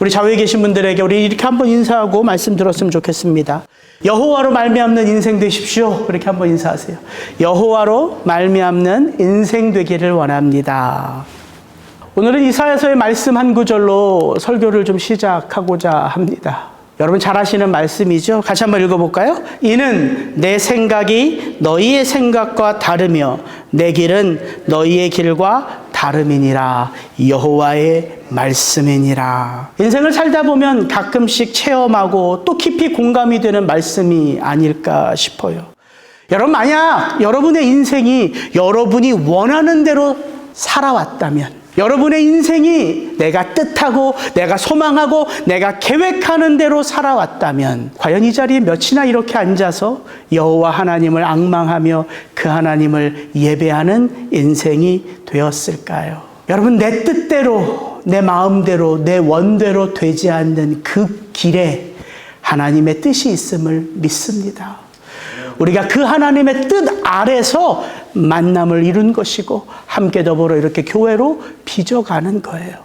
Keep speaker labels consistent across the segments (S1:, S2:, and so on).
S1: 우리 좌우에 계신 분들에게 우리 이렇게 한번 인사하고 말씀 들었으면 좋겠습니다. 여호와로 말미암는 인생 되십시오. 그렇게 한번 인사하세요. 여호와로 말미암는 인생 되기를 원합니다. 오늘은 이사야서의 말씀 한 구절로 설교를 좀 시작하고자 합니다. 여러분 잘 아시는 말씀이죠? 같이 한번 읽어볼까요? 이는 내 생각이 너희의 생각과 다르며 내 길은 너희의 길과 다름이니라. 여호와의 말씀이니라. 인생을 살다 보면 가끔씩 체험하고 또 깊이 공감이 되는 말씀이 아닐까 싶어요. 여러분 만약 여러분의 인생이 여러분이 원하는 대로 살아왔다면, 여러분의 인생이 내가 뜻하고 내가 소망하고 내가 계획하는 대로 살아왔다면 과연 이 자리에 몇이나 이렇게 앉아서 여호와 하나님을 앙망하며 그 하나님을 예배하는 인생이 되었을까요? 여러분 내 뜻대로 내 마음대로 내 원대로 되지 않는 그 길에 하나님의 뜻이 있음을 믿습니다. 우리가 그 하나님의 뜻 아래서 만남을 이룬 것이고 함께 더불어 이렇게 교회로 빚어가는 거예요.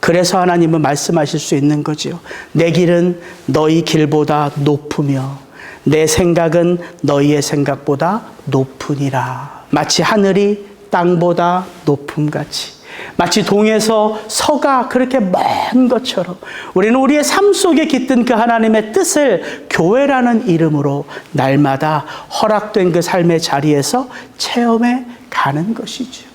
S1: 그래서 하나님은 말씀하실 수 있는 거지요. 내 길은 너희 길보다 높으며 내 생각은 너희의 생각보다 높으니라. 마치 하늘이 땅보다 높음같이, 마치 동에서 서가 그렇게 먼 것처럼 우리는 우리의 삶 속에 깃든 그 하나님의 뜻을 교회라는 이름으로 날마다 허락된 그 삶의 자리에서 체험해 가는 것이죠.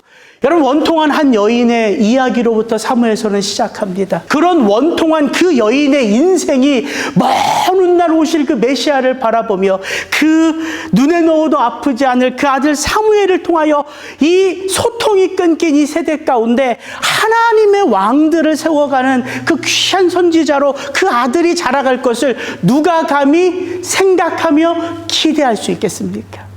S1: 여러분 원통한 한 여인의 이야기로부터 사무엘서는 시작합니다. 그런 원통한 그 여인의 인생이 먼 훗날 오실 그 메시아를 바라보며 그 눈에 넣어도 아프지 않을 그 아들 사무엘을 통하여 이 소통이 끊긴 이 세대 가운데 하나님의 왕들을 세워가는 그 귀한 선지자로 그 아들이 자라갈 것을 누가 감히 생각하며 기대할 수 있겠습니까?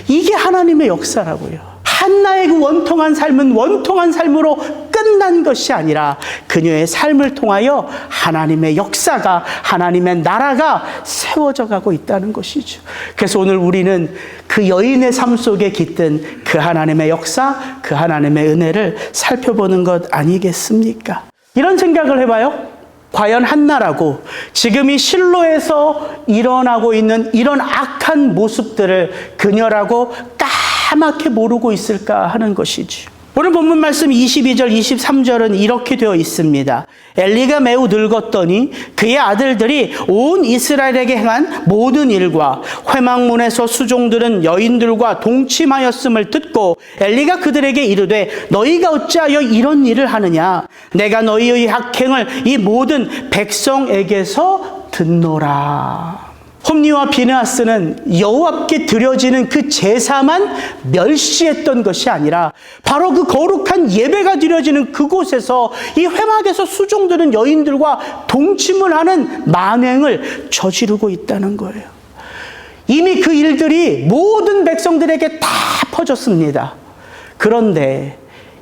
S1: 이게 하나님의 역사라고요. 한나의 그 원통한 삶은 원통한 삶으로 끝난 것이 아니라 그녀의 삶을 통하여 하나님의 역사가, 하나님의 나라가 세워져 가고 있다는 것이죠. 그래서 오늘 우리는 그 여인의 삶 속에 깃든 그 하나님의 역사, 그 하나님의 은혜를 살펴보는 것 아니겠습니까? 이런 생각을 해봐요. 과연 한나라고 지금 이 실로에서 일어나고 있는 이런 악한 모습들을 그녀라고 까맣게 모르고 있을까 하는 것이죠. 오늘 본문 말씀 22절, 23절은 이렇게 되어 있습니다. 엘리가 매우 늙었더니 그의 아들들이 온 이스라엘에게 행한 모든 일과 회막문에서 수종들은 여인들과 동침하였음을 듣고 엘리가 그들에게 이르되 너희가 어찌하여 이런 일을 하느냐? 내가 너희의 악행을 이 모든 백성에게서 듣노라. 홈니와 비느하스는 여호와께 드려지는 그 제사만 멸시했던 것이 아니라 바로 그 거룩한 예배가 드려지는 그곳에서 이 회막에서 수종드는 여인들과 동침을 하는 만행을 저지르고 있다는 거예요. 이미 그 일들이 모든 백성들에게 다 퍼졌습니다. 그런데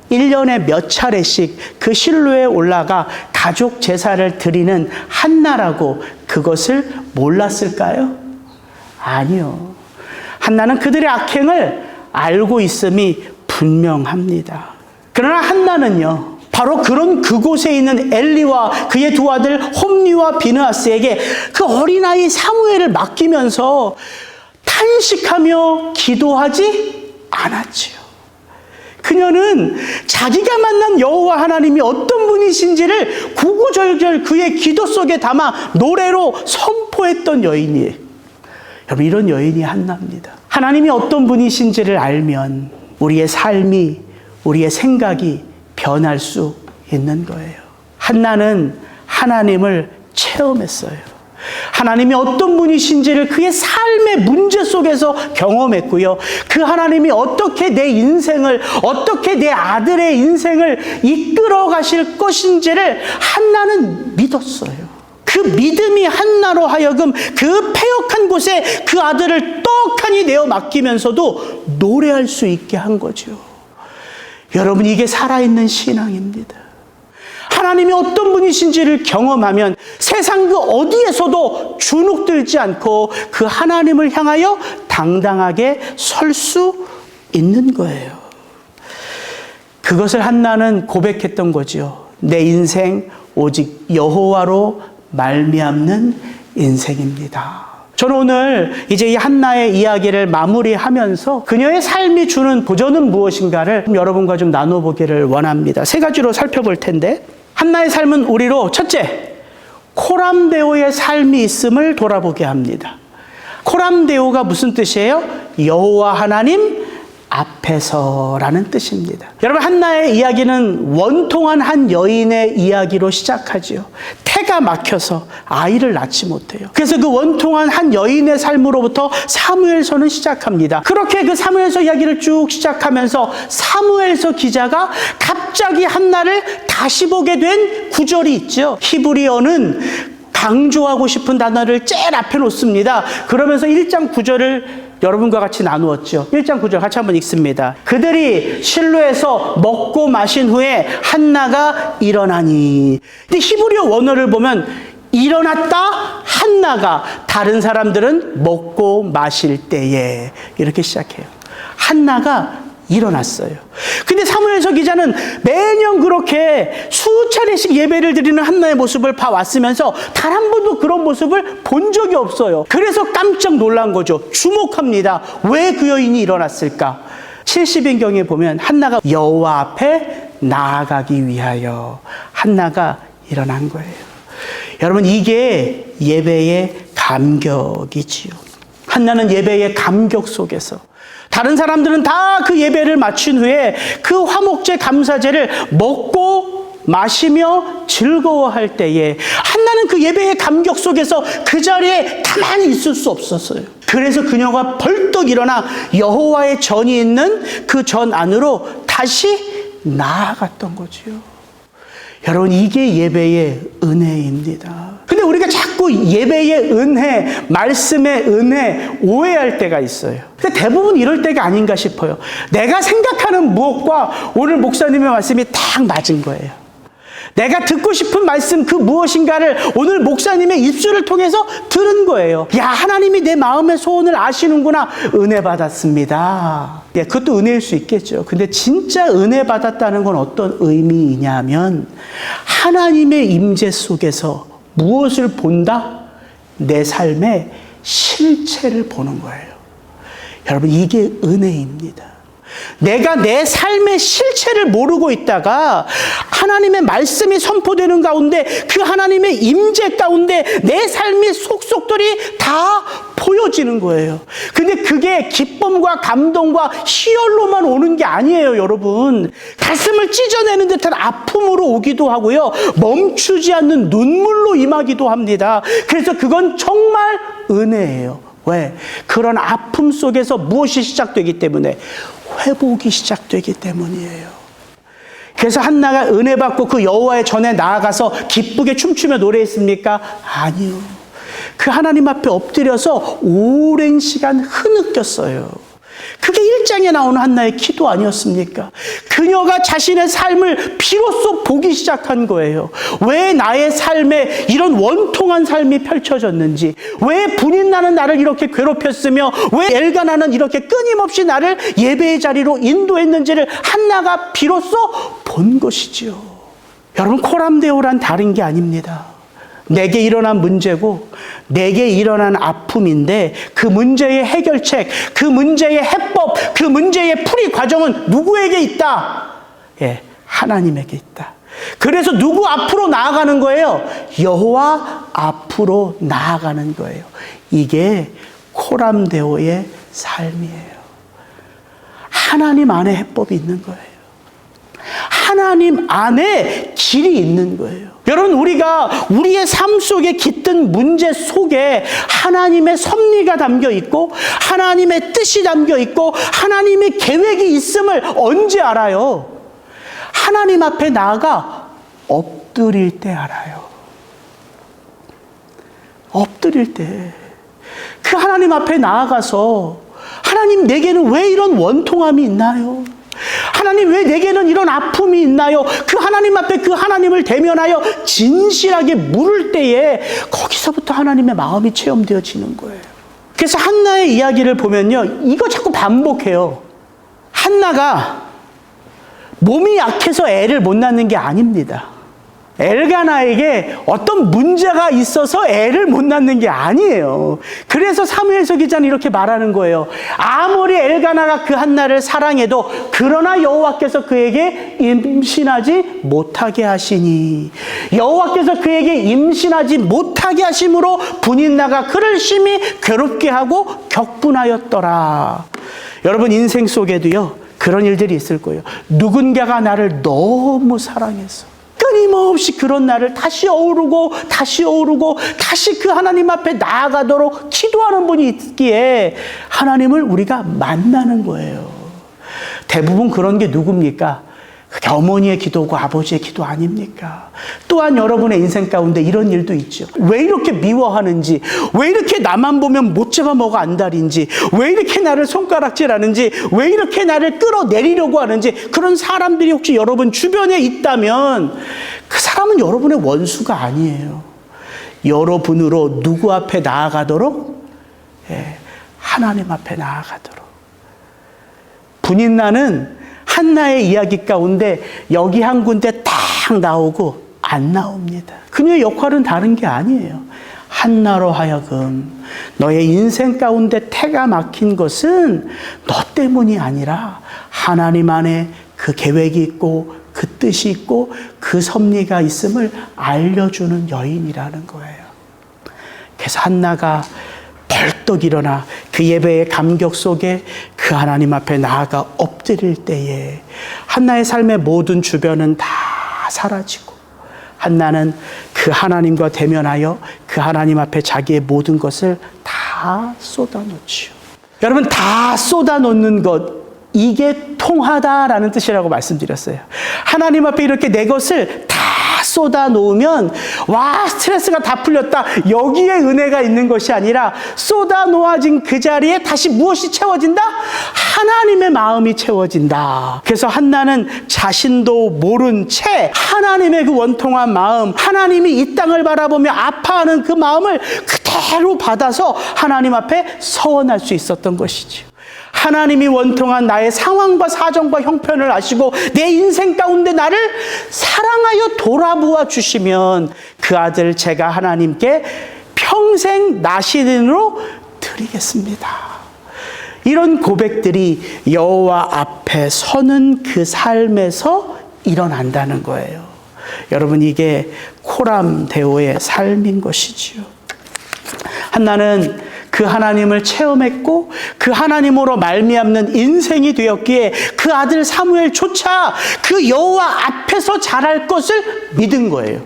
S1: 1년에 몇 차례씩 그 실로에 올라가 가족 제사를 드리는 한나라고 그것을 몰랐을까요? 아니요. 한나는 그들의 악행을 알고 있음이 분명합니다. 그러나 한나는요, 바로 그런 그곳에 있는 엘리와 그의 두 아들 홈니와 비느하스에게 그 어린아이 사무엘을 맡기면서 탄식하며 기도하지 않았지요. 그녀는 자기가 만난 여호와 하나님이 어떤 분이신지를 구구절절 그의 기도 속에 담아 노래로 선포했던 여인이에요. 여러분 이런 여인이 한나입니다. 하나님이 어떤 분이신지를 알면 우리의 삶이, 우리의 생각이 변할 수 있는 거예요. 한나는 하나님을 체험했어요. 하나님이 어떤 분이신지를 그의 삶의 문제 속에서 경험했고요. 그 하나님이 어떻게 내 인생을, 어떻게 내 아들의 인생을 이끌어 가실 것인지를 한나는 믿었어요. 그 믿음이 한나로 하여금 그 패역한 곳에 그 아들을 떡하니 내어 맡기면서도 노래할 수 있게 한 거죠. 여러분 이게 살아있는 신앙입니다. 하나님이 어떤 분이신지를 경험하면 세상 그 어디에서도 주눅들지 않고 그 하나님을 향하여 당당하게 설 수 있는 거예요. 그것을 한나는 고백했던 거죠. 내 인생 오직 여호와로 말미암는 인생입니다. 저는 오늘 이제 이 한나의 이야기를 마무리하면서 그녀의 삶이 주는 도전은 무엇인가를 여러분과 좀 나눠보기를 원합니다. 세 가지로 살펴볼 텐데, 한나의 삶은 우리로 첫째, 코람데오의 삶이 있음을 돌아보게 합니다. 코람데오가 무슨 뜻이에요? 여호와 하나님 앞에서라는 뜻입니다. 여러분, 한나의 이야기는 원통한 한 여인의 이야기로 시작하지요. 태가 막혀서 아이를 낳지 못해요. 그래서 그 원통한 한 여인의 삶으로부터 사무엘서는 시작합니다. 그렇게 그 사무엘서 이야기를 쭉 시작하면서 사무엘서 기자가 갑자기 한나를 다시 보게 된 구절이 있죠. 히브리어는 강조하고 싶은 단어를 제일 앞에 놓습니다. 그러면서 1장 9절을 여러분과 같이 나누었죠. 1장 9절 같이 한번 읽습니다. 그들이 실로에서 먹고 마신 후에 한나가 일어나니. 근데 히브리어 원어를 보면 일어났다 한나가, 다른 사람들은 먹고 마실 때에, 이렇게 시작해요. 한나가 일어났어요. 근데 사무엘서 기자는 매년 그렇게 수차례씩 예배를 드리는 한나의 모습을 봐왔으면서 단 한 번도 그런 모습을 본 적이 없어요. 그래서 깜짝 놀란 거죠. 주목합니다. 왜 그 여인이 일어났을까? 70인경에 보면 한나가 여호와 앞에 나아가기 위하여 한나가 일어난 거예요. 여러분, 이게 예배의 감격이지요. 한나는 예배의 감격 속에서, 다른 사람들은 다 그 예배를 마친 후에 그 화목제 감사제를 먹고 마시며 즐거워할 때에 한나는 그 예배의 감격 속에서 그 자리에 가만히 있을 수 없었어요. 그래서 그녀가 벌떡 일어나 여호와의 전이 있는 그 전 안으로 다시 나아갔던 거지요. 여러분, 이게 예배의 은혜입니다. 근데 우리가 자꾸 예배의 은혜, 말씀의 은혜 오해할 때가 있어요. 근데 대부분 이럴 때가 아닌가 싶어요. 내가 생각하는 무엇과 오늘 목사님의 말씀이 딱 맞은 거예요. 내가 듣고 싶은 말씀 그 무엇인가를 오늘 목사님의 입술을 통해서 들은 거예요. 야, 하나님이 내 마음의 소원을 아시는구나. 은혜 받았습니다. 예, 그것도 은혜일 수 있겠죠. 근데 진짜 은혜 받았다는 건 어떤 의미이냐면, 하나님의 임재 속에서 무엇을 본다? 내 삶의 실체를 보는 거예요. 여러분, 이게 은혜입니다. 내가 내 삶의 실체를 모르고 있다가 하나님의 말씀이 선포되는 가운데, 그 하나님의 임재 가운데 내 삶의 속속들이 다 보여지는 거예요. 근데 그게 기쁨과 감동과 희열로만 오는 게 아니에요, 여러분. 가슴을 찢어내는 듯한 아픔으로 오기도 하고요, 멈추지 않는 눈물로 임하기도 합니다. 그래서 그건 정말 은혜예요. 왜? 그런 아픔 속에서 무엇이 시작되기 때문에? 회복이 시작되기 때문이에요. 그래서 한나가 은혜 받고 그 여호와의 전에 나아가서 기쁘게 춤추며 노래했습니까? 아니요. 그 하나님 앞에 엎드려서 오랜 시간 흐느꼈어요. 그게 1장에 나오는 한나의 기도 아니었습니까? 그녀가 자신의 삶을 비로소 보기 시작한 거예요. 왜 나의 삶에 이런 원통한 삶이 펼쳐졌는지, 왜 분인 나는 나를 이렇게 괴롭혔으며, 왜 엘가나는 이렇게 끊임없이 나를 예배의 자리로 인도했는지를 한나가 비로소 본 것이지요. 여러분, 코람데오란 다른 게 아닙니다. 내게 일어난 문제고 내게 일어난 아픔인데, 그 문제의 해결책, 그 문제의 해법, 그 문제의 풀이 과정은 누구에게 있다? 예, 하나님에게 있다. 그래서 누구 앞으로 나아가는 거예요? 여호와 앞으로 나아가는 거예요. 이게 코람데오의 삶이에요. 하나님 안에 해법이 있는 거예요. 하나님 안에 길이 있는 거예요. 여러분, 우리가 우리의 삶 속에 깃든 문제 속에 하나님의 섭리가 담겨 있고, 하나님의 뜻이 담겨 있고, 하나님의 계획이 있음을 언제 알아요? 하나님 앞에 나아가 엎드릴 때 알아요. 엎드릴 때. 그 하나님 앞에 나아가서, 하나님, 내게는 왜 이런 원통함이 있나요? 하나님, 왜 내게는 이런 아픔이 있나요? 그 하나님 앞에 그 하나님을 대면하여 진실하게 물을 때에 거기서부터 하나님의 마음이 체험되어지는 거예요. 그래서 한나의 이야기를 보면요, 이거 자꾸 반복해요. 한나가 몸이 약해서 애를 못 낳는 게 아닙니다. 엘가나에게 어떤 문제가 있어서 애를 못 낳는 게 아니에요. 그래서 사무엘서 기자는 이렇게 말하는 거예요. 아무리 엘가나가 그 한나를 사랑해도 그러나 여호와께서 그에게 임신하지 못하게 하시니, 여호와께서 그에게 임신하지 못하게 하심으로 분인나가 그를 심히 괴롭게 하고 격분하였더라. 여러분, 인생 속에도요 그런 일들이 있을 거예요. 누군가가 나를 너무 사랑해서 끊임없이 그런 나를 다시 어우르고 다시 그 하나님 앞에 나아가도록 기도하는 분이 있기에 하나님을 우리가 만나는 거예요. 대부분 그런 게 누굽니까? 그게 어머니의 기도고 아버지의 기도 아닙니까? 또한 여러분의 인생 가운데 이런 일도 있죠. 왜 이렇게 미워하는지, 왜 이렇게 나만 보면 못 잡아먹어 안달인지, 왜 이렇게 나를 손가락질하는지, 왜 이렇게 나를 끌어내리려고 하는지, 그런 사람들이 혹시 여러분 주변에 있다면 그 사람은 여러분의 원수가 아니에요. 여러분으로 누구 앞에 나아가도록? 하나님 앞에 나아가도록. 분인나는 한나의 이야기 가운데 여기 한 군데 딱 나오고 안 나옵니다. 그녀의 역할은 다른 게 아니에요. 한나로 하여금 너의 인생 가운데 태가 막힌 것은 너 때문이 아니라 하나님 안에 그 계획이 있고 그 뜻이 있고 그 섭리가 있음을 알려주는 여인이라는 거예요. 그래서 한나가 벌떡 일어나 그 예배의 감격 속에 그 하나님 앞에 나아가 엎드릴 때에 한나의 삶의 모든 주변은 다 사라지고 한나는 그 하나님과 대면하여 그 하나님 앞에 자기의 모든 것을 다 쏟아놓지요. 여러분, 다 쏟아놓는 것, 이게 통하다라는 뜻이라고 말씀드렸어요. 하나님 앞에 이렇게 내 것을 다 쏟아 놓으면 와, 스트레스가 다 풀렸다, 여기에 은혜가 있는 것이 아니라 쏟아 놓아진 그 자리에 다시 무엇이 채워진다? 하나님의 마음이 채워진다. 그래서 한나는 자신도 모른 채 하나님의 그 원통한 마음, 하나님이 이 땅을 바라보며 아파하는 그 마음을 그대로 받아서 하나님 앞에 서원할 수 있었던 것이죠. 하나님이 원통한 나의 상황과 사정과 형편을 아시고 내 인생 가운데 나를 사랑하여 돌아보아 주시면 그 아들 제가 하나님께 평생 나시린으로 드리겠습니다. 이런 고백들이 여호와 앞에 서는 그 삶에서 일어난다는 거예요. 여러분, 이게 코람데오의 삶인 것이지요. 한나는 그 하나님을 체험했고 그 하나님으로 말미암는 인생이 되었기에 그 아들 사무엘조차 그 여호와 앞에서 자랄 것을 믿은 거예요.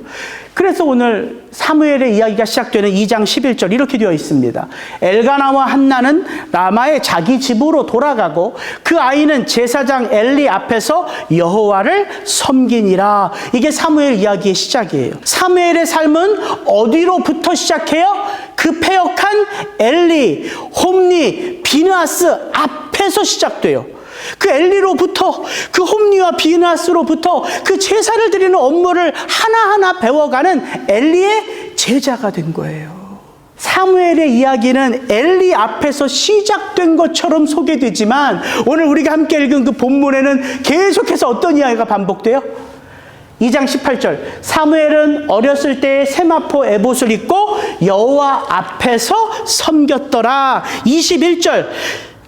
S1: 그래서 오늘 사무엘의 이야기가 시작되는 2장 11절 이렇게 되어 있습니다. 엘가나와 한나는 라마의 자기 집으로 돌아가고 그 아이는 제사장 엘리 앞에서 여호와를 섬기니라. 이게 사무엘 이야기의 시작이에요. 사무엘의 삶은 어디로부터 시작해요? 그 패역한 엘리, 홈니, 비느하스 앞에서 시작돼요. 그 엘리로부터, 그 홈니와 비느하스로부터 그 제사를 드리는 업무를 하나하나 배워가는 엘리의 제자가 된 거예요. 사무엘의 이야기는 엘리 앞에서 시작된 것처럼 소개되지만 오늘 우리가 함께 읽은 그 본문에는 계속해서 어떤 이야기가 반복돼요? 2장 18절, 사무엘은 어렸을 때 세마포 에봇을 입고 여호와 앞에서 섬겼더라. 21절,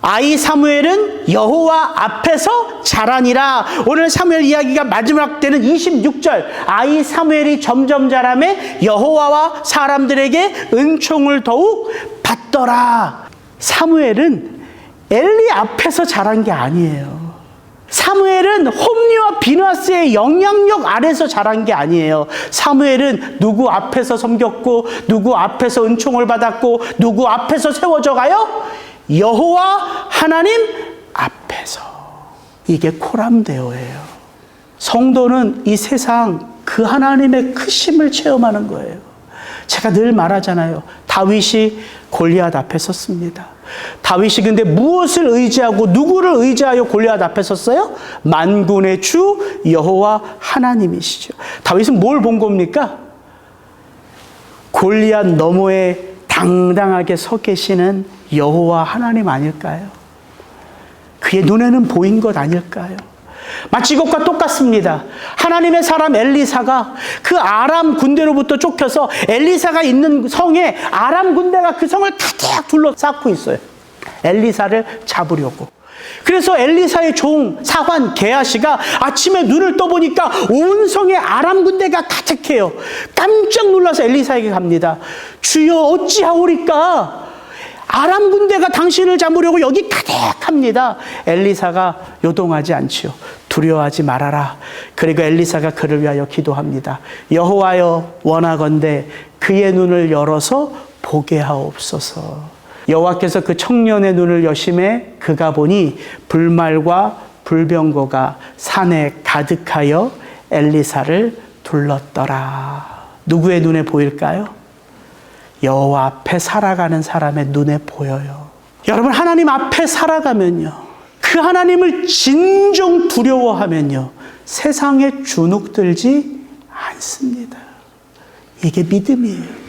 S1: 아이 사무엘은 여호와 앞에서 자라니라. 오늘 사무엘 이야기가 마지막 때는 26절, 아이 사무엘이 점점 자라매 여호와와 사람들에게 은총을 더욱 받더라. 사무엘은 엘리 앞에서 자란 게 아니에요. 사무엘은 홈니와 비느하스의 영향력 아래서 자란 게 아니에요. 사무엘은 누구 앞에서 섬겼고 누구 앞에서 은총을 받았고 누구 앞에서 세워져 가요? 여호와 하나님 앞에서. 이게 코람데오예요. 성도는 이 세상 그 하나님의 크심을 체험하는 거예요. 제가 늘 말하잖아요. 다윗이 골리앗 앞에 섰습니다. 다윗이 근데 무엇을 의지하고 누구를 의지하여 골리앗 앞에 섰어요? 만군의 주 여호와 하나님이시죠. 다윗은 뭘 본 겁니까? 골리앗 너머에 당당하게 서 계시는 여호와 하나님 아닐까요? 그의 눈에는 보인 것 아닐까요? 마치 이것과 똑같습니다. 하나님의 사람 엘리사가 그 아람 군대로부터 쫓겨서 엘리사가 있는 성에 아람 군대가 그 성을 가득 둘러싸고 있어요. 엘리사를 잡으려고. 그래서 엘리사의 종 사환 게하시가 아침에 눈을 떠보니까 온 성에 아람 군대가 가득해요. 깜짝 놀라서 엘리사에게 갑니다. 주여 어찌하오리까? 아람 군대가 당신을 잡으려고 여기 가득합니다. 엘리사가 요동하지 않지요. 두려워하지 말아라. 그리고 엘리사가 그를 위하여 기도합니다. 여호와여 원하건대 그의 눈을 열어서 보게 하옵소서. 여호와께서 그 청년의 눈을 여심해 그가 보니 불말과 불병거가 산에 가득하여 엘리사를 둘렀더라. 누구의 눈에 보일까요? 여호와 앞에 살아가는 사람의 눈에 보여요. 여러분, 하나님 앞에 살아가면요, 그 하나님을 진정 두려워하면요, 세상에 주눅들지 않습니다. 이게 믿음이에요.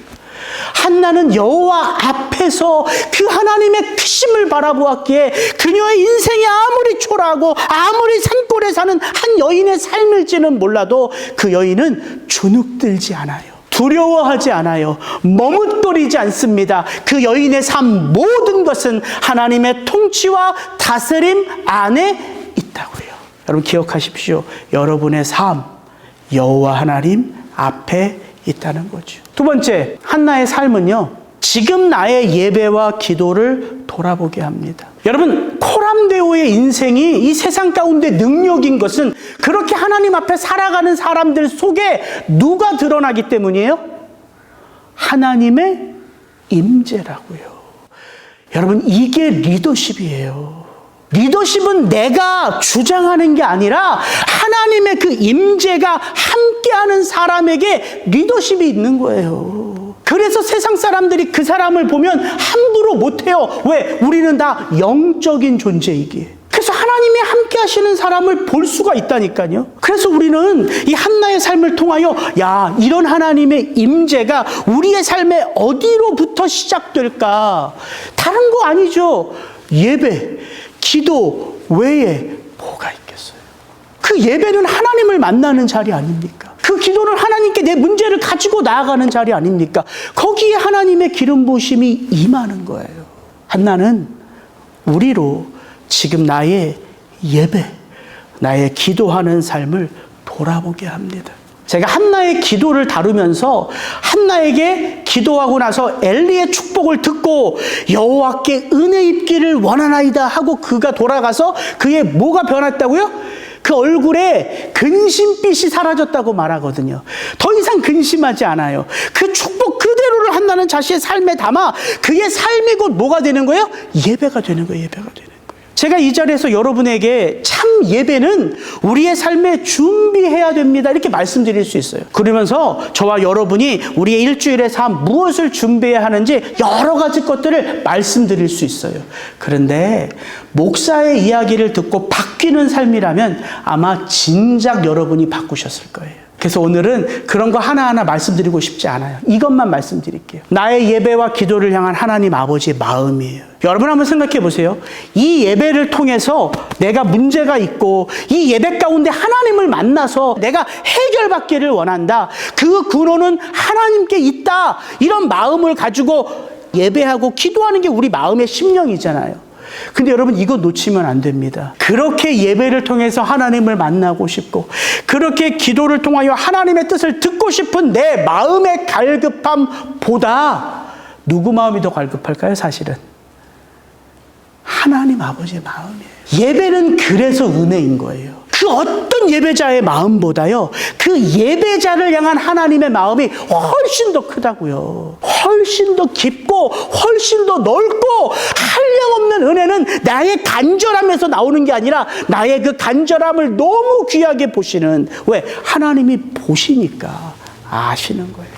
S1: 한나는 여호와 앞에서 그 하나님의 크심을 바라보았기에 그녀의 인생이 아무리 초라하고 아무리 산골에 사는 한 여인의 삶일지는 몰라도 그 여인은 주눅들지 않아요. 두려워하지 않아요. 머뭇거리지 않습니다. 그 여인의 삶 모든 것은 하나님의 통치와 다스림 안에 있다고요. 여러분 기억하십시오. 여러분의 삶 여호와 하나님 앞에 있다는 거죠. 두 번째, 한나의 삶은요, 지금 나의 예배와 기도를 돌아보게 합니다. 여러분, 코람데오의 인생이 이 세상 가운데 능력인 것은 그렇게 하나님 앞에 살아가는 사람들 속에 누가 드러나기 때문이에요? 하나님의 임재라고요. 여러분, 이게 리더십이에요. 리더십은 내가 주장하는 게 아니라 하나님의 그 임재가 함께하는 사람에게 리더십이 있는 거예요. 그래서 세상 사람들이 그 사람을 보면 함부로 못해요. 왜? 우리는 다 영적인 존재이기에. 그래서 하나님이 함께 하시는 사람을 볼 수가 있다니까요. 그래서 우리는 이 한나의 삶을 통하여 야, 이런 하나님의 임재가 우리의 삶에 어디로부터 시작될까? 다른 거 아니죠. 예배, 기도 외에 뭐가 있겠어요? 그 예배는 하나님을 만나는 자리 아닙니까? 그 기도는 하나님께 내 문제를 가지고 나아가는 자리 아닙니까? 거기에 하나님의 기름 부으심이 임하는 거예요. 한나는 우리로 지금 나의 예배, 나의 기도하는 삶을 돌아보게 합니다. 제가 한나의 기도를 다루면서 한나에게 기도하고 나서 엘리의 축복을 듣고 여호와께 은혜 입기를 원하나이다 하고 그가 돌아가서 그의 뭐가 변했다고요? 그 얼굴에 근심빛이 사라졌다고 말하거든요. 더 이상 근심하지 않아요. 그 축복 그대로를 한나는 자신의 삶에 담아 그의 삶이 곧 뭐가 되는 거예요? 예배가 되는 거예요. 예배가 되는 거예요. 제가 이 자리에서 여러분에게 참 예배는 우리의 삶에 준비해야 됩니다. 이렇게 말씀드릴 수 있어요. 그러면서 저와 여러분이 우리의 일주일의 삶 무엇을 준비해야 하는지 여러 가지 것들을 말씀드릴 수 있어요. 그런데 목사의 이야기를 듣고 바뀌는 삶이라면 아마 진작 여러분이 바꾸셨을 거예요. 그래서 오늘은 그런 거 하나하나 말씀드리고 싶지 않아요. 이것만 말씀드릴게요. 나의 예배와 기도를 향한 하나님 아버지의 마음이에요. 여러분 한번 생각해 보세요. 이 예배를 통해서 내가 문제가 있고 이 예배 가운데 하나님을 만나서 내가 해결받기를 원한다. 그 근원은 하나님께 있다. 이런 마음을 가지고 예배하고 기도하는 게 우리 마음의 심령이잖아요. 근데 여러분 이거 놓치면 안 됩니다. 그렇게 예배를 통해서 하나님을 만나고 싶고 그렇게 기도를 통하여 하나님의 뜻을 듣고 싶은 내 마음의 갈급함보다 누구 마음이 더 갈급할까요? 사실은 하나님 아버지의 마음이에요. 예배는 그래서 은혜인 거예요. 그 어떤 예배자의 마음보다요, 그 예배자를 향한 하나님의 마음이 훨씬 더 크다고요. 훨씬 더 깊고 훨씬 더 넓고 한량없는 은혜는 나의 간절함에서 나오는 게 아니라 나의 그 간절함을 너무 귀하게 보시는, 왜? 하나님이 보시니까 아시는 거예요.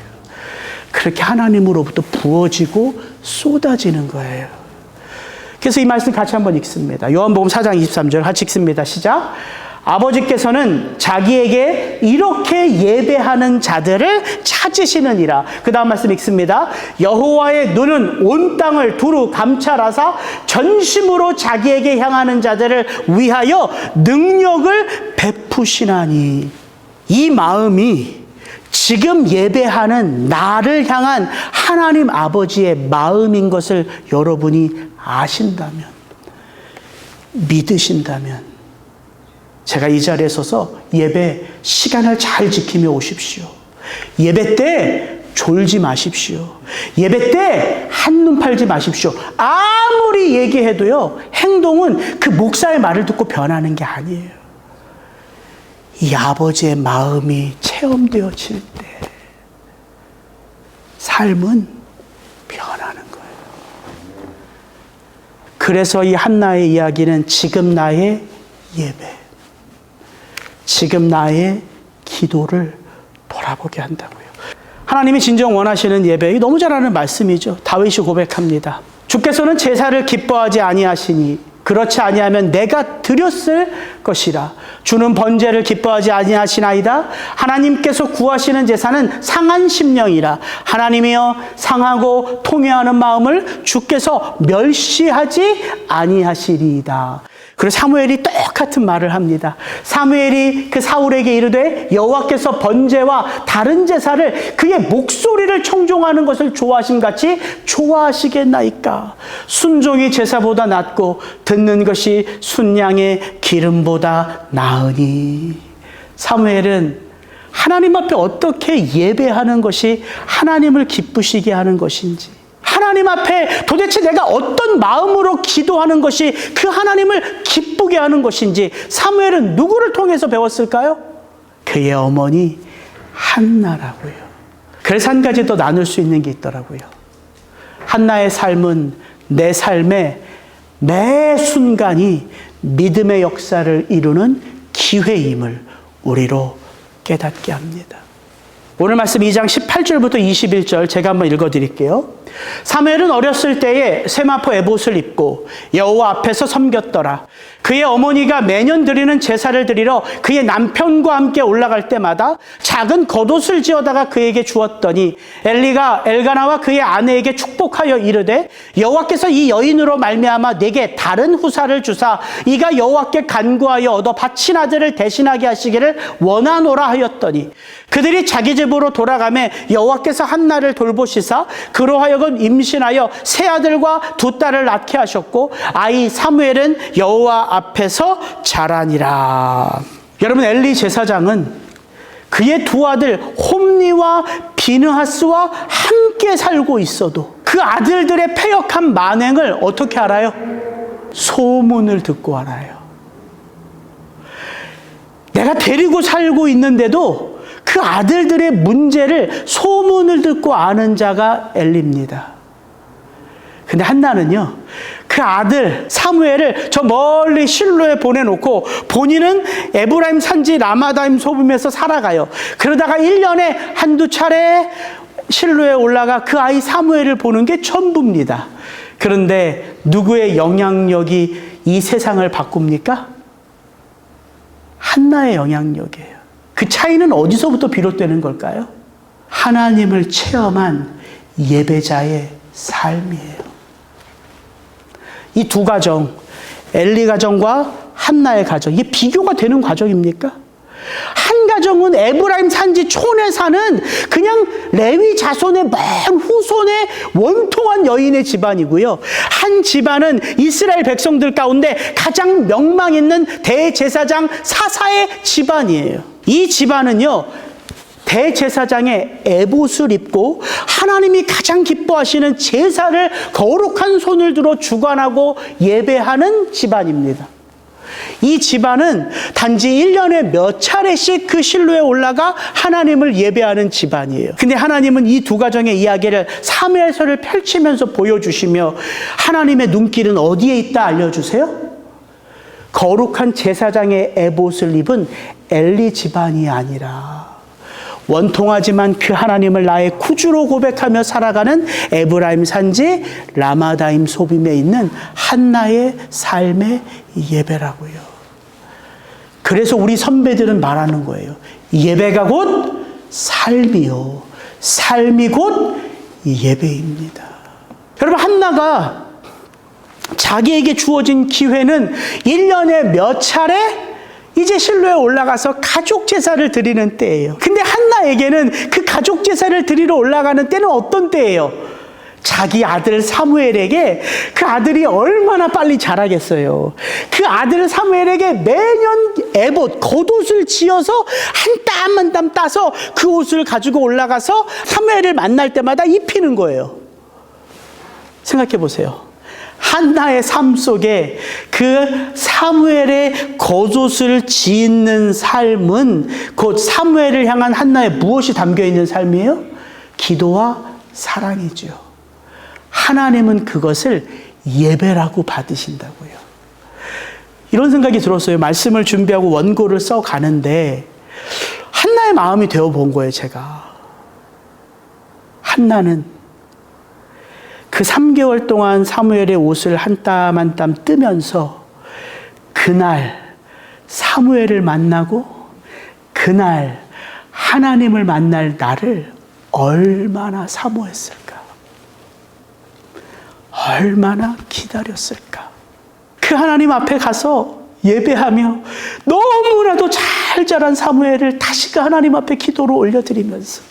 S1: 그렇게 하나님으로부터 부어지고 쏟아지는 거예요. 그래서 이 말씀 같이 한번 읽습니다. 요한복음 4장 23절 같이 읽습니다. 시작. 아버지께서는 자기에게 이렇게 예배하는 자들을 찾으시느니라. 그 다음 말씀 읽습니다. 여호와의 눈은 온 땅을 두루 감찰하사 전심으로 자기에게 향하는 자들을 위하여 능력을 베푸시나니. 이 마음이 지금 예배하는 나를 향한 하나님 아버지의 마음인 것을 여러분이 아신다면, 믿으신다면, 제가 이 자리에 서서 예배 시간을 잘 지키며 오십시오. 예배 때 졸지 마십시오. 예배 때 한눈 팔지 마십시오. 아무리 얘기해도요, 행동은 그 목사의 말을 듣고 변하는 게 아니에요. 이 아버지의 마음이 체험되어질 때 삶은 변하는 거예요. 그래서 이 한나의 이야기는 지금 나의 예배, 지금 나의 기도를 돌아보게 한다고요. 하나님이 진정 원하시는 예배, 너무 잘 아는 말씀이죠. 다윗이 고백합니다. 주께서는 제사를 기뻐하지 아니하시니 그렇지 아니하면 내가 드렸을 것이라. 주는 번제를 기뻐하지 아니하시나이다. 하나님께서 구하시는 제사는 상한 심령이라. 하나님이여 상하고 통회하는 마음을 주께서 멸시하지 아니하시리이다. 그리고 사무엘이 똑같은 말을 합니다. 사무엘이 그 사울에게 이르되 여호와께서 번제와 다른 제사를 그의 목소리를 청종하는 것을 좋아하심같이 좋아하시겠나이까. 순종이 제사보다 낫고 듣는 것이 순양의 기름보다 나으니. 사무엘은 하나님 앞에 어떻게 예배하는 것이 하나님을 기쁘시게 하는 것인지, 하나님 앞에 도대체 내가 어떤 마음으로 기도하는 것이 그 하나님을 기쁘게 하는 것인지 사무엘은 누구를 통해서 배웠을까요? 그의 어머니 한나라고요. 그래서 한 가지 더 나눌 수 있는 게 있더라고요. 한나의 삶은 내 삶의 매 순간이 믿음의 역사를 이루는 기회임을 우리로 깨닫게 합니다. 오늘 말씀 2장 18절부터 21절 제가 한번 읽어드릴게요. 사무엘은 어렸을 때에 세마포 에봇을 입고 여호와 앞에서 섬겼더라. 그의 어머니가 매년 드리는 제사를 드리러 그의 남편과 함께 올라갈 때마다 작은 겉옷을 지어다가 그에게 주었더니 엘리가 엘가나와 그의 아내에게 축복하여 이르되 여호와께서 이 여인으로 말미암아 내게 다른 후사를 주사 이가 여호와께 간구하여 얻어 바친 아들을 대신하게 하시기를 원하노라 하였더니 그들이 자기 집으로 돌아가매 여호와께서 한나를 돌보시사 그로 하여금 임신하여 세 아들과 두 딸을 낳게 하셨고 아이 사무엘은 여호와 앞에서 자라니라. 여러분, 엘리 제사장은 그의 두 아들 홈니와 비느하스와 함께 살고 있어도 그 아들들의 패역한 만행을 어떻게 알아요? 소문을 듣고 알아요. 내가 데리고 살고 있는데도 그 아들들의 문제를 소문을 듣고 아는 자가 엘리입니다. 근데 한나는요, 그 아들 사무엘을 저 멀리 실로에 보내놓고 본인은 에브라임 산지 라마다임 소빔에서 살아가요. 그러다가 1년에 한두 차례 실로에 올라가 그 아이 사무엘을 보는 게 전부입니다. 그런데 누구의 영향력이 이 세상을 바꿉니까? 한나의 영향력이에요. 그 차이는 어디서부터 비롯되는 걸까요? 하나님을 체험한 예배자의 삶이에요. 이 두 가정, 엘리 가정과 한나의 가정, 이게 비교가 되는 과정입니까? 한 가정은 에브라임 산지 촌에 사는 그냥 레위 자손의 먼 후손의 원통한 여인의 집안이고요. 한 집안은 이스라엘 백성들 가운데 가장 명망 있는 대제사장 사사의 집안이에요. 이 집안은요, 대제사장의 에봇을 입고 하나님이 가장 기뻐하시는 제사를 거룩한 손을 들어 주관하고 예배하는 집안입니다. 이 집안은 단지 1년에 몇 차례씩 그 실로에 올라가 하나님을 예배하는 집안이에요. 근데 하나님은 이 두 가정의 이야기를 사무엘서를 펼치면서 보여주시며 하나님의 눈길은 어디에 있다 알려주세요? 거룩한 제사장의 에봇을 입은 엘리 집안이 아니라 원통하지만 그 하나님을 나의 구주로 고백하며 살아가는 에브라임 산지 라마다임 소빔에 있는 한나의 삶의 예배라고요. 그래서 우리 선배들은 말하는 거예요. 예배가 곧 삶이요, 삶이 곧 예배입니다. 여러분, 한나가 자기에게 주어진 기회는 1년에 몇 차례 이제 실로에 올라가서 가족 제사를 드리는 때예요. 근데 한나에게는 그 가족 제사를 드리러 올라가는 때는 어떤 때예요? 자기 아들 사무엘에게, 그 아들이 얼마나 빨리 자라겠어요. 그 아들 사무엘에게 매년 에봇, 겉옷을 지어서 한 땀 한 땀 따서 그 옷을 가지고 올라가서 사무엘을 만날 때마다 입히는 거예요. 생각해 보세요. 한나의 삶 속에 그 사무엘의 겉옷을 짓는 삶은 곧 사무엘을 향한 한나의 무엇이 담겨 있는 삶이에요? 기도와 사랑이죠. 하나님은 그것을 예배라고 받으신다고요. 이런 생각이 들었어요. 말씀을 준비하고 원고를 써가는데 한나의 마음이 되어본 거예요, 제가. 한나는 그 3개월 동안 사무엘의 옷을 한 땀 한 땀 뜨면서 그날 사무엘을 만나고 그날 하나님을 만날 날을 얼마나 사모했을까? 얼마나 기다렸을까? 그 하나님 앞에 가서 예배하며 너무나도 잘 자란 사무엘을 다시 그 하나님 앞에 기도로 올려드리면서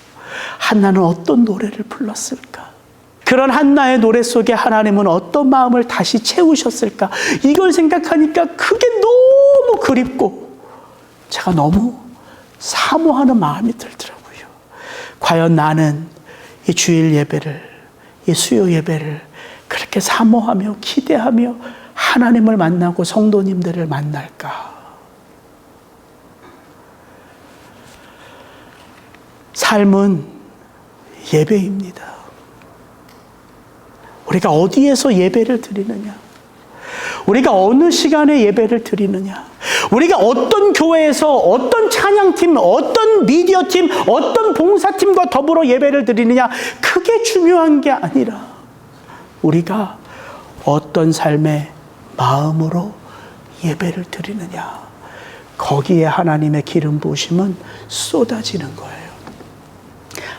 S1: 한나는 어떤 노래를 불렀을까? 그런 한나의 노래 속에 하나님은 어떤 마음을 다시 채우셨을까? 이걸 생각하니까 그게 너무 그립고 제가 너무 사모하는 마음이 들더라고요. 과연 나는 이 주일 예배를, 이 수요 예배를 그렇게 사모하며 기대하며 하나님을 만나고 성도님들을 만날까? 삶은 예배입니다. 우리가 어디에서 예배를 드리느냐? 우리가 어느 시간에 예배를 드리느냐? 우리가 어떤 교회에서 어떤 찬양팀, 어떤 미디어팀, 어떤 봉사팀과 더불어 예배를 드리느냐? 그게 중요한 게 아니라 우리가 어떤 삶의 마음으로 예배를 드리느냐? 거기에 하나님의 기름 부으심은 쏟아지는 거예요.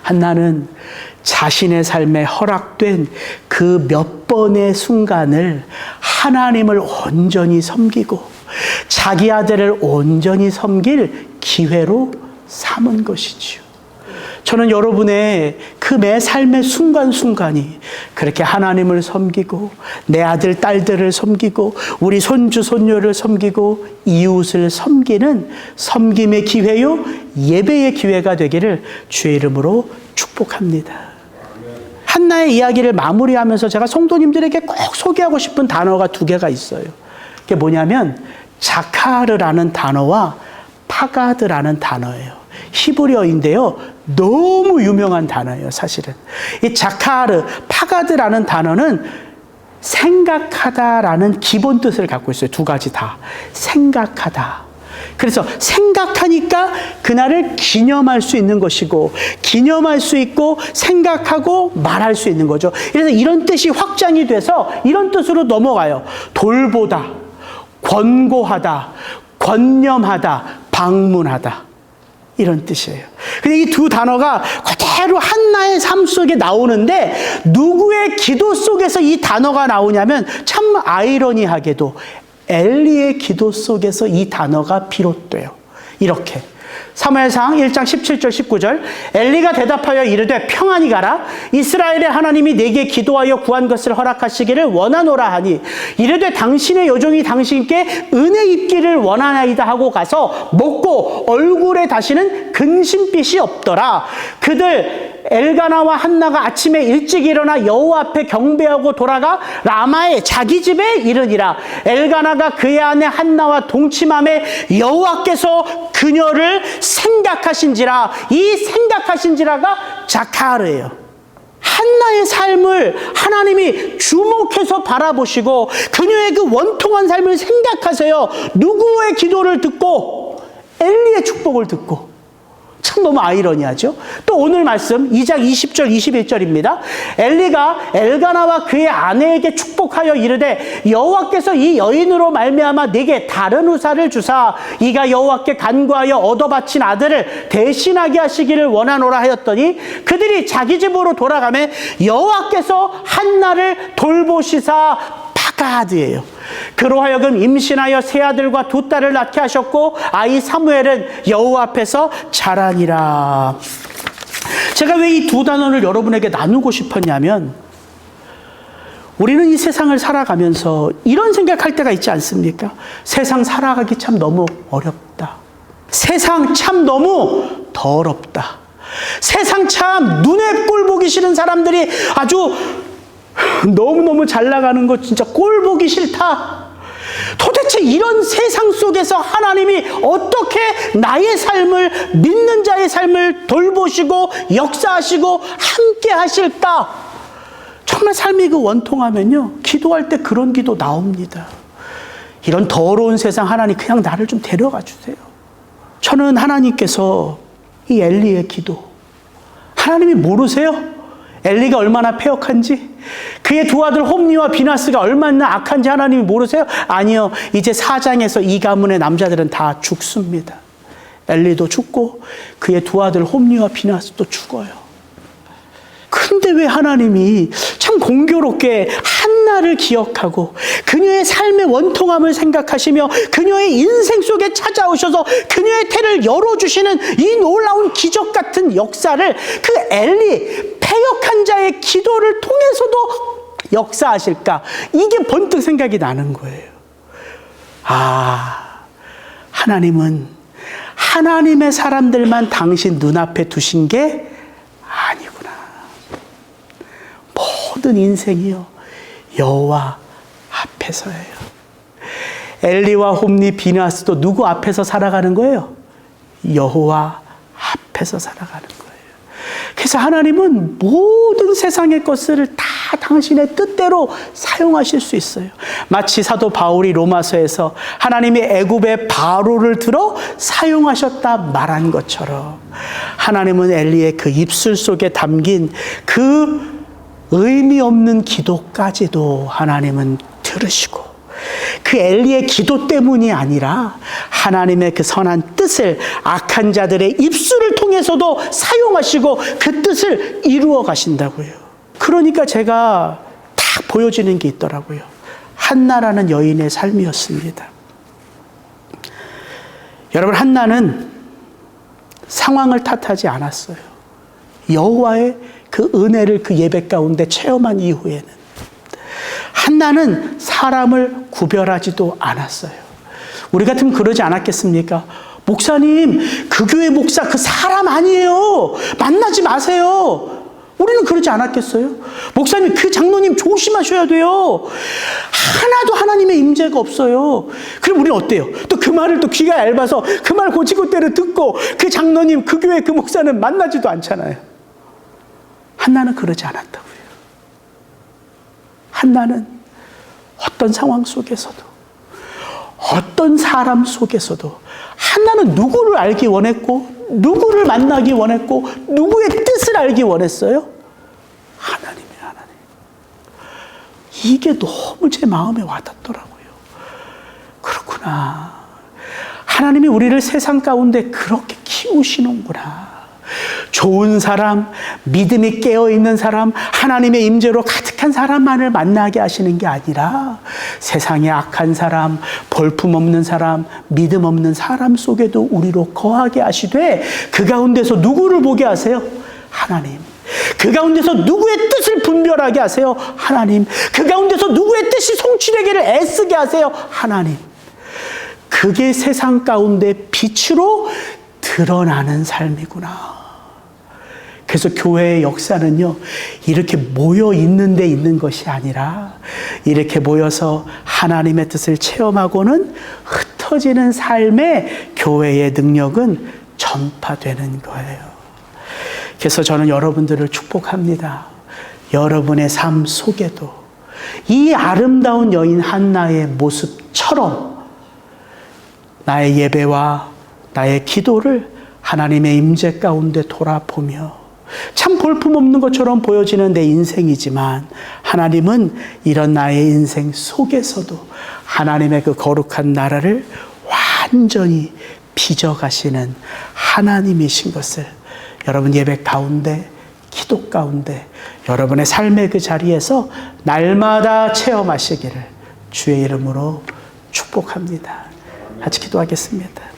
S1: 한나는 자신의 삶에 허락된 그 몇 번의 순간을 하나님을 온전히 섬기고 자기 아들을 온전히 섬길 기회로 삼은 것이지요. 저는 여러분의 그 매 삶의 순간순간이 그렇게 하나님을 섬기고 내 아들, 딸들을 섬기고 우리 손주, 손녀를 섬기고 이웃을 섬기는 섬김의 기회요, 예배의 기회가 되기를 주의 이름으로 축복합니다. 한나의 이야기를 마무리하면서 제가 성도님들에게 꼭 소개하고 싶은 단어가 2개가 있어요. 그게 뭐냐면 자카르라는 단어와 파가드라는 단어예요. 히브리어인데요. 너무 유명한 단어예요, 사실은. 이 자카르, 파가드라는 단어는 생각하다라는 기본 뜻을 갖고 있어요. 2가지 다. 생각하다. 그래서 생각하니까 그날을 기념할 수 있는 것이고, 기념할 수 있고 생각하고 말할 수 있는 거죠. 그래서 이런 뜻이 확장이 돼서 이런 뜻으로 넘어가요. 돌보다, 권고하다, 권념하다, 방문하다. 이런 뜻이에요. 근데 이 2 단어가 그대로 한나의 삶 속에 나오는데 누구의 기도 속에서 이 단어가 나오냐면 참 아이러니하게도 엘리의 기도 속에서 이 단어가 비롯돼요. 이렇게 사무엘상 1장 17절 19절 엘리가 대답하여 이르되 평안히 가라. 이스라엘의 하나님이 내게 기도하여 구한 것을 허락하시기를 원하노라 하니 이르되 당신의 여종이 당신께 은혜 입기를 원하나이다 하고 가서 먹고 얼굴에 다시는 근심빛이 없더라. 그들 엘가나와 한나가 아침에 일찍 일어나 여호와 앞에 경배하고 돌아가 라마의 자기 집에 이르니라. 엘가나가 그의 아내 한나와 동침함에 여호와께서 그녀를 생각하신지라. 이 생각하신지라가 자카르예요. 한나의 삶을 하나님이 주목해서 바라보시고 그녀의 그 원통한 삶을 생각하세요. 누구의 기도를 듣고? 엘리의 축복을 듣고. 참 너무 아이러니하죠. 또 오늘 말씀 2장 20절 21절입니다. 엘리가 엘가나와 그의 아내에게 축복하여 이르되 여호와께서 이 여인으로 말미암아 네게 다른 후사를 주사 이가 여호와께 간구하여 얻어 바친 아들을 대신하게 하시기를 원하노라 하였더니 그들이 자기 집으로 돌아가매 여호와께서 한나를 돌보시사 바가드예요. 그로 하여금 임신하여 세 아들과 두 딸을 낳게 하셨고 아이 사무엘은 여호와 앞에서 자라니라. 제가 왜 이 두 단어를 여러분에게 나누고 싶었냐면 우리는 이 세상을 살아가면서 이런 생각할 때가 있지 않습니까? 세상 살아가기 참 너무 어렵다. 세상 참 너무 더럽다. 세상 참 눈에 꼴 보기 싫은 사람들이 아주 너무너무 잘 나가는 거 진짜 꼴 보기 싫다. 도대체 이런 세상 속에서 하나님이 어떻게 나의 삶을, 믿는 자의 삶을 돌보시고 역사하시고 함께 하실까? 정말 삶이 그 원통하면요, 기도할 때 그런 기도 나옵니다. 이런 더러운 세상 하나님 그냥 나를 좀 데려가 주세요. 저는 하나님께서 이 엘리의 기도, 하나님이 모르세요? 엘리가 얼마나 패역한지, 그의 두 아들 홈니와 비나스가 얼마나 악한지 하나님이 모르세요? 아니요. 이제 4장에서 이 가문의 남자들은 다 죽습니다. 엘리도 죽고 그의 두 아들 홈니와 비나스도 죽어요. 근데 왜 하나님이 참 공교롭게 한나를 기억하고 그녀의 삶의 원통함을 생각하시며 그녀의 인생 속에 찾아오셔서 그녀의 태를 열어주시는 이 놀라운 기적 같은 역사를 그 엘리, 패역한 자의 기도를 통해서도 역사하실까? 이게 번뜩 생각이 나는 거예요. 아, 하나님은 하나님의 사람들만 당신 눈앞에 두신 게 아니구나. 모든 인생이요, 여호와 앞에서예요. 엘리와 홈니, 비나스도 누구 앞에서 살아가는 거예요? 여호와 앞에서 살아가는 거예요. 그래서 하나님은 모든 세상의 것을 다 당신의 뜻대로 사용하실 수 있어요. 마치 사도 바울이 로마서에서 하나님이 애굽의 바로를 들어 사용하셨다 말한 것처럼 하나님은 엘리의 그 입술 속에 담긴 그 의미 없는 기도까지도 하나님은 들으시고, 그 엘리의 기도 때문이 아니라 하나님의 그 선한 뜻을 악한 자들의 입술을 통해서도 사용하시고 그 뜻을 이루어 가신다고요. 그러니까 제가 딱 보여지는 게 있더라고요. 한나라는 여인의 삶이었습니다. 여러분, 한나는 상황을 탓하지 않았어요. 여호와의 그 은혜를 그 예배 가운데 체험한 이후에는 한나는 사람을 구별하지도 않았어요. 우리 같으면 그러지 않았겠습니까? 목사님, 그 교회 목사 그 사람 아니에요. 만나지 마세요. 우리는 그러지 않았겠어요? 목사님, 그 장로님 조심하셔야 돼요. 하나도 하나님의 임재가 없어요. 그럼 우리는 어때요? 또 그 말을 또 귀가 얇아서 그 말 고지고대로 듣고 그 장로님, 그 교회 그 목사는 만나지도 않잖아요. 한나는 그러지 않았다고요. 한나는 어떤 상황 속에서도, 어떤 사람 속에서도 한나는 누구를 알기 원했고, 누구를 만나기 원했고, 누구의 뜻을 알기 원했어요? 하나님의 하나님. 이게 너무 제 마음에 와닿더라고요. 그렇구나. 하나님이 우리를 세상 가운데 그렇게 키우시는구나. 좋은 사람, 믿음이 깨어있는 사람, 하나님의 임재로 가득한 사람만을 만나게 하시는 게 아니라 세상에 악한 사람, 볼품없는 사람, 믿음 없는 사람 속에도 우리로 거하게 하시되 그 가운데서 누구를 보게 하세요? 하나님. 그 가운데서 누구의 뜻을 분별하게 하세요? 하나님. 그 가운데서 누구의 뜻이 성취되기를 애쓰게 하세요? 하나님. 그게 세상 가운데 빛으로 드러나는 삶이구나. 그래서 교회의 역사는요, 이렇게 모여 있는 데 있는 것이 아니라 이렇게 모여서 하나님의 뜻을 체험하고는 흩어지는 삶의 교회의 능력은 전파되는 거예요. 그래서 저는 여러분들을 축복합니다. 여러분의 삶 속에도 이 아름다운 여인 한나의 모습처럼 나의 예배와 나의 기도를 하나님의 임재 가운데 돌아보며 참 볼품없는 것처럼 보여지는 내 인생이지만 하나님은 이런 나의 인생 속에서도 하나님의 그 거룩한 나라를 완전히 빚어가시는 하나님이신 것을 여러분 예배 가운데, 기도 가운데, 여러분의 삶의 그 자리에서 날마다 체험하시기를 주의 이름으로 축복합니다. 같이 기도하겠습니다.